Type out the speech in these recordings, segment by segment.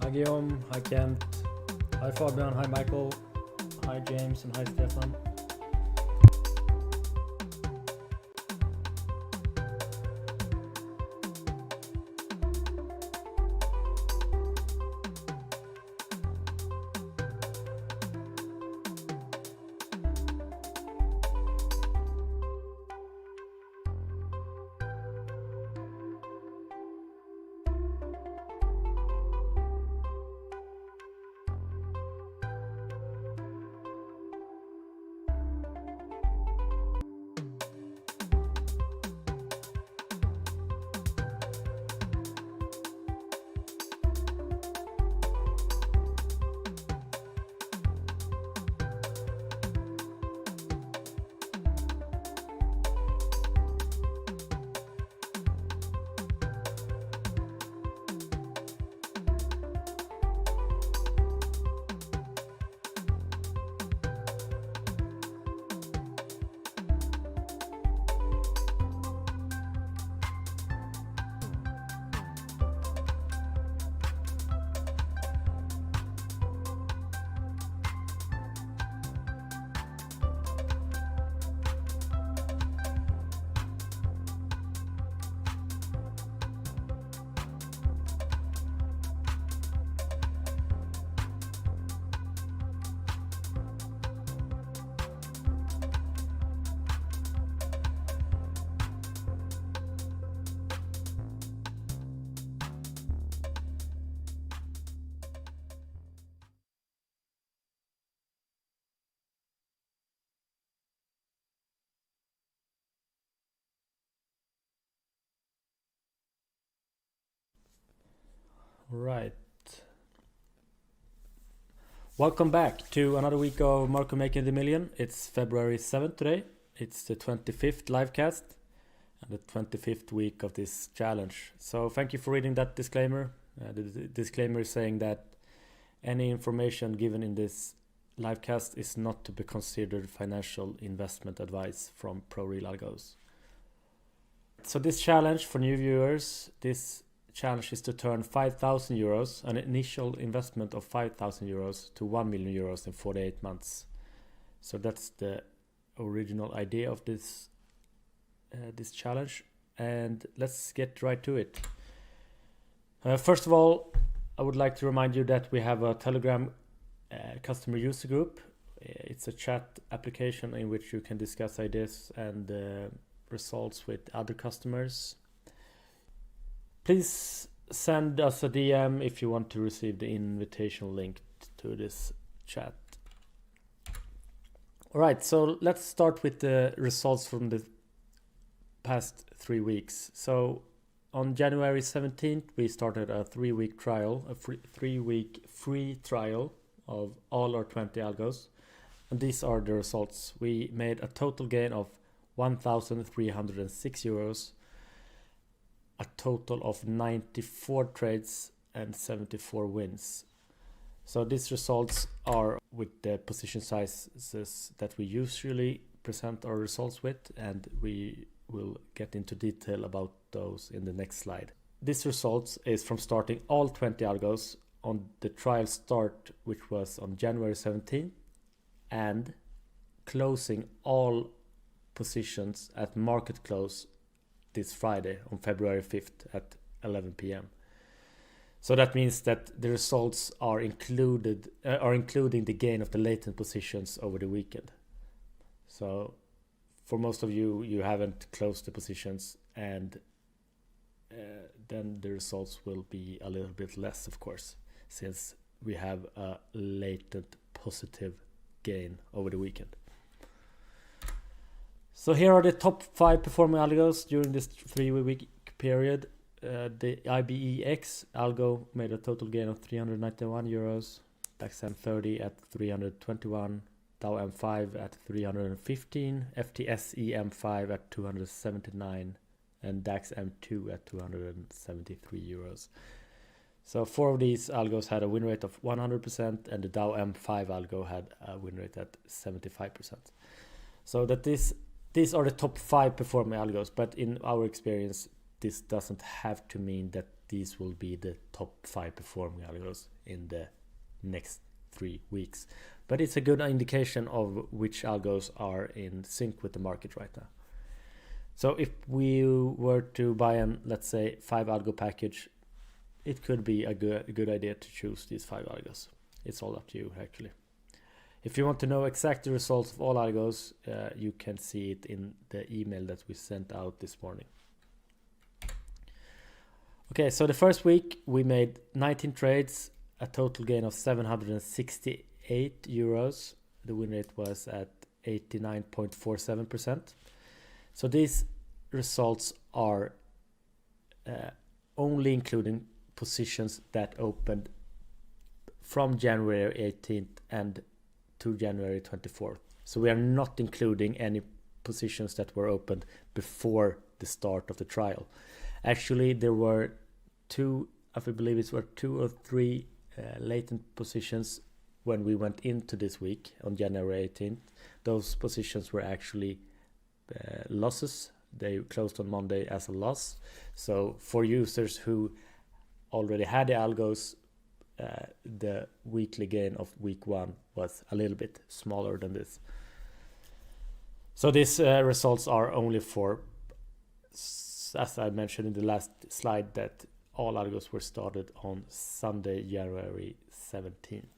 Hi Guillaume, hi Kent, hi Fabian, hi Michael, hi James, and hi Stefan. Right. Welcome back to another week of Marco Making the Million. It's February 7th today. It's the 25th livecast and the 25th week of this challenge. So thank you for reading that disclaimer. The disclaimer is saying that any information given in this livecast is not to be considered financial investment advice from ProRealAlgos. So this challenge for new viewers, this challenge is to turn 5,000 euros, an initial investment of 5,000 euros, to 1 million euros in 48 months. So that's the original idea of this challenge, and let's get right to it. First of all, I would like to remind you that we have a Telegram customer user group. It's a chat application in which you can discuss ideas and results with other customers. Please send us a DM if you want to receive the invitation link to this chat. All right, so let's start with the results from the past 3 weeks. So on January 17th, we started a 3-week trial, a 3-week free trial of all our 20 algos. And these are the results. We made a total gain of 1,306 euros. A total of 94 trades and 74 wins. So these results are with the position sizes that we usually present our results with, and we will get into detail about those in the next slide. This results is from starting all 20 algos on the trial start, which was on January 17th, and closing all positions at market close this Friday on February 5th at 11 p.m. So that means that the results are including the gain of the latent positions over the weekend. So for most of you, you haven't closed the positions, and then the results will be a little bit less, of course, since we have a latent positive gain over the weekend. So here are the top 5 performing algos during this 3-week period. The IBEX algo made a total gain of 391 euros, DAX M30 at 321, Dow M5 at 315, FTSE M5 at 279, and DAX M2 at 273 euros. So 4 of these algos had a win rate of 100%, and the Dow M5 algo had a win rate at 75%. So that these are the top 5 performing algos, but in our experience, this doesn't have to mean that these will be the top 5 performing algos. in the next 3 weeks. But it's a good indication of which algos are in sync with the market right now. So if we were to buy an, let's say, 5 algo package, it could be a good idea to choose these 5 algos. It's all up to you, actually. If you want to know exact results of all algos, you can see it in the email that we sent out this morning. Okay, so the first week we made 19 trades, a total gain of 768 euros. The win rate was at 89.47%. So these results are only including positions that opened from January 18th and to January 24th. So we are not including any positions that were opened before the start of the trial. Actually, there were two, I believe it were 2 or 3 latent positions when we went into this week on January 18th. Those positions were actually losses. They closed on Monday as a loss. So for users who already had the algos, the weekly gain of week 1 was a little bit smaller than this. So these results are only for, as I mentioned in the last slide, that all algos were started on Sunday, January 17th.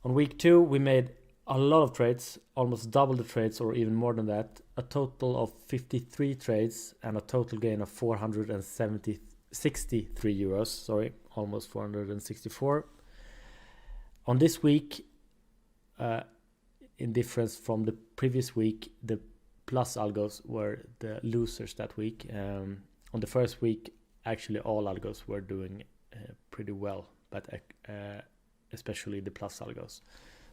On week 2, we made a lot of trades, almost double the trades or even more than that. A total of 53 trades and a total gain of 463 euros, sorry, almost 464. On this week, in difference from the previous week, the plus algos were the losers that week. On the first week, actually all algos were doing pretty well, but especially the plus algos.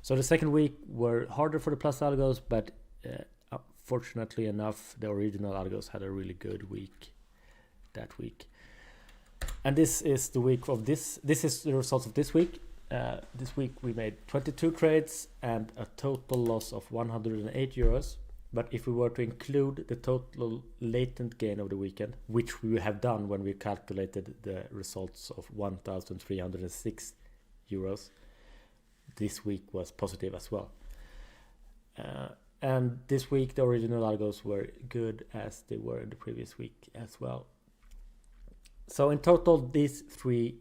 So the second week were harder for the plus algos, but fortunately enough, the original algos had a really good week that week. And this is the week of this is the results of this week. This week we made 22 trades and a total loss of 108 euros. But if we were to include the total latent gain of the weekend, which we have done when we calculated the results of 1,306 euros, this week was positive as well. And this week the original algos were good as they were in the previous week as well. So in total, these 3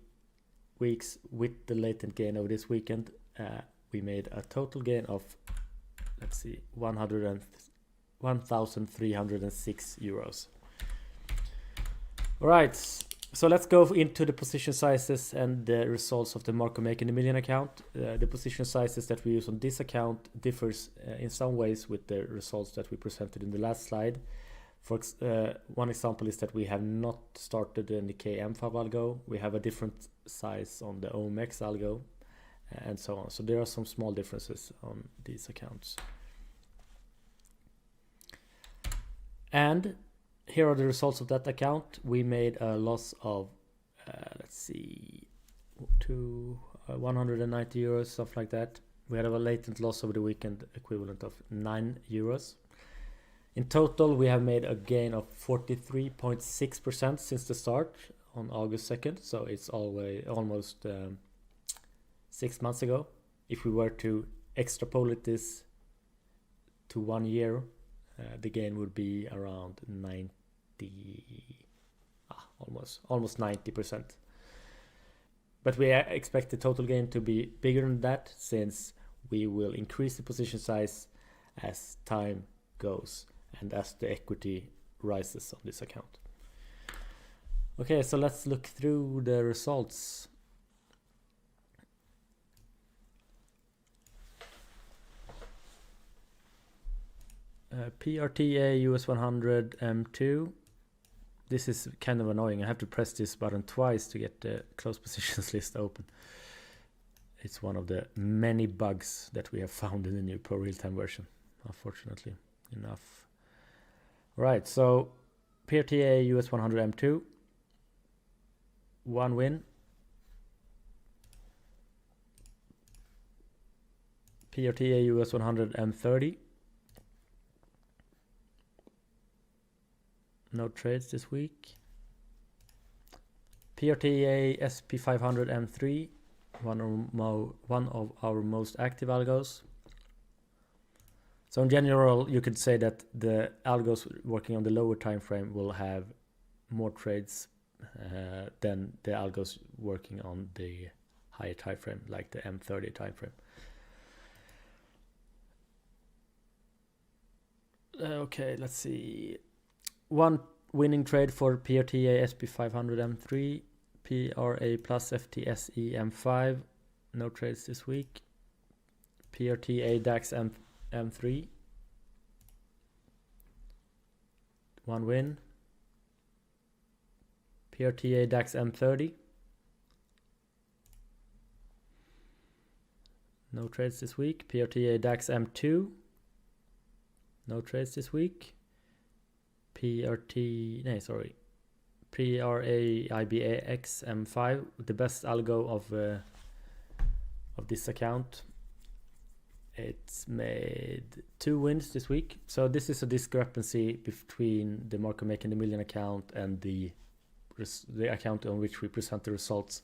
weeks with the latent gain of this weekend, we made a total gain of, let's see, 1,306 euros. All right, so let's go into the position sizes and the results of the Marco Make in the Million account. The position sizes that we use on this account differs in some ways with the results that we presented in the last slide. For one example is that we have not started the Nikkei M5 algo. We have a different size on the OMX algo and so on. So there are some small differences on these accounts. And here are the results of that account. We made a loss of, let's see, 190 euros, stuff like that. We had a latent loss over the weekend equivalent of 9 euros. In total, we have made a gain of 43.6% since the start on August 2nd. So it's almost 6 months ago. If we were to extrapolate this to 1 year, the gain would be around almost 90%. But we expect the total gain to be bigger than that, since we will increase the position size as time goes and as the equity rises on this account. Okay, so let's look through the results. PRTA US 100 M2. This is kind of annoying. I have to press this button twice to get the close positions list open. It's one of the many bugs that we have found in the new ProRealTime version, unfortunately enough. Right, so PRTA US 100 M2, 1 win. PRTA US 100 M30, no trades this week. PRTA SP500 M3, one of our most active algos. So in general, you could say that the algos working on the lower time frame will have more trades than the algos working on the higher time frame, like the M30 time frame. Okay, let's see. One winning trade for PRTA SP500 M3, PRA plus FTSE M5. No trades this week. PRTA DAX M3. One win. PRTA DAX M30. No trades this week. PRTA DAX M2. No trades this week. PRA IBAX M5, the best algo of this account. It's made 2 wins this week. So this is a discrepancy between the market making the million account and the account on which we present the results.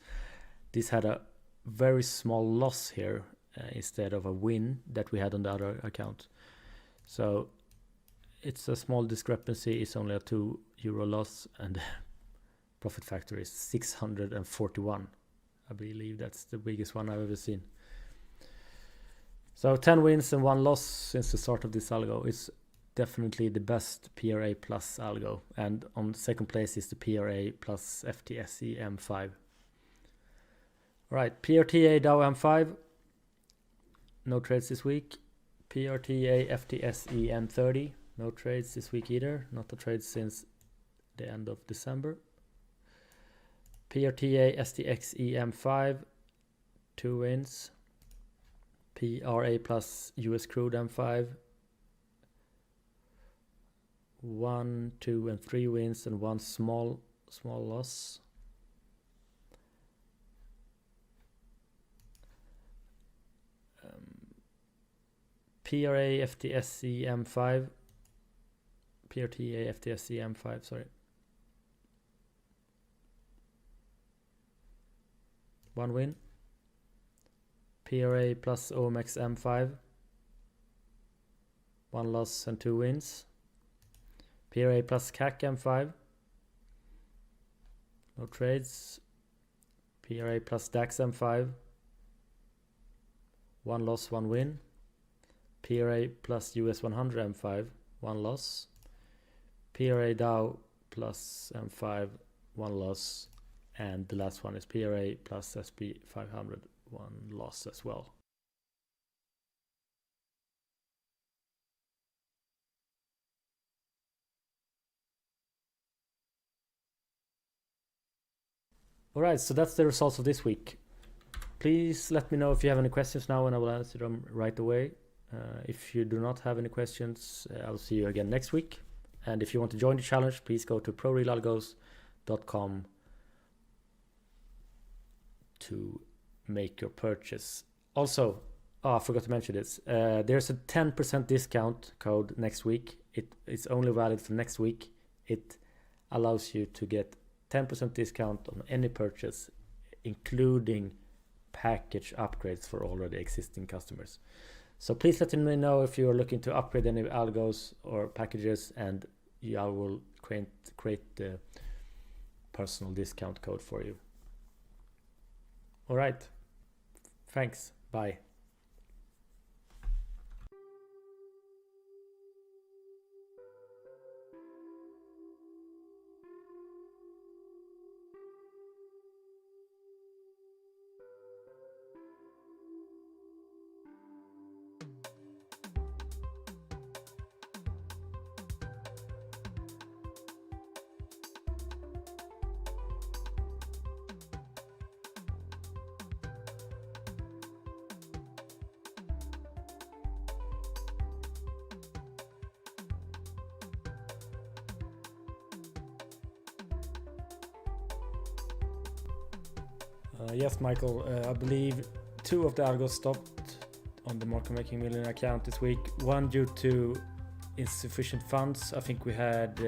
This had a very small loss here instead of a win that we had on the other account. So it's a small discrepancy. It's only a €2 loss, and profit factor is 641. I believe that's the biggest one I've ever seen. So 10 wins and 1 loss since the start of this algo. It's definitely the best PRA plus algo, and on second place is the PRA plus FTSE M5. All right, PRTA Dow M5. No trades this week. PRTA FTSE M30. No trades this week either. Not a trade since the end of December. PRTA STXE M5. 2 wins. PRA plus US crude M5. 1, 2, and 3 wins and 1 small loss. PRA FTSE M5. PRTA FTSE M5, sorry. 1 win. PRA plus OMX M5. 1 loss and 2 wins. PRA plus CAC M5. No trades. PRA plus DAX M5. 1 loss, 1 win. PRA plus US 100 M5. 1 loss. PRA Dow plus M5. 1 loss. And the last one is PRA plus SP 500. 1 loss as well. Alright, so that's the results of this week. Please let me know if you have any questions now, and I will answer them right away. If you do not have any questions, I'll see you again next week. And if you want to join the challenge, please go to ProRealAlgos.com to make your purchase. Also, I forgot to mention this. There's a 10% discount code next week. It's only valid for next week. It allows you to get 10% discount on any purchase, including package upgrades for already existing customers. So please let me know if you are looking to upgrade any algos or packages, and I will create the personal discount code for you. All right. Thanks. Bye. Yes, Michael, I believe 2 of the algos stopped on the market making million account this week. 1 due to insufficient funds. I think we had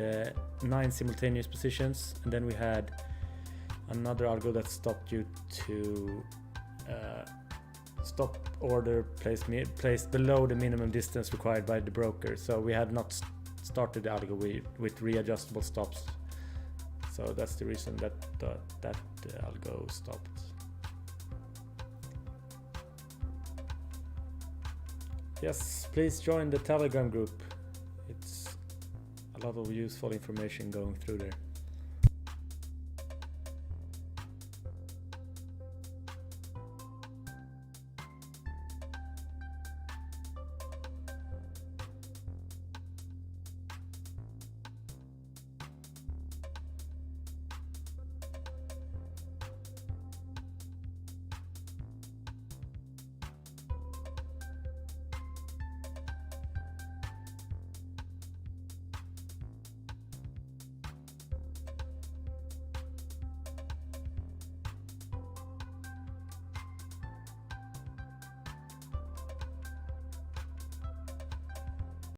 9 simultaneous positions, and then we had another algo that stopped due to stop order placed below the minimum distance required by the broker. So we had not started the algo with readjustable stops. So that's the reason that that algo stopped. Yes, please join the Telegram group. It's a lot of useful information going through there.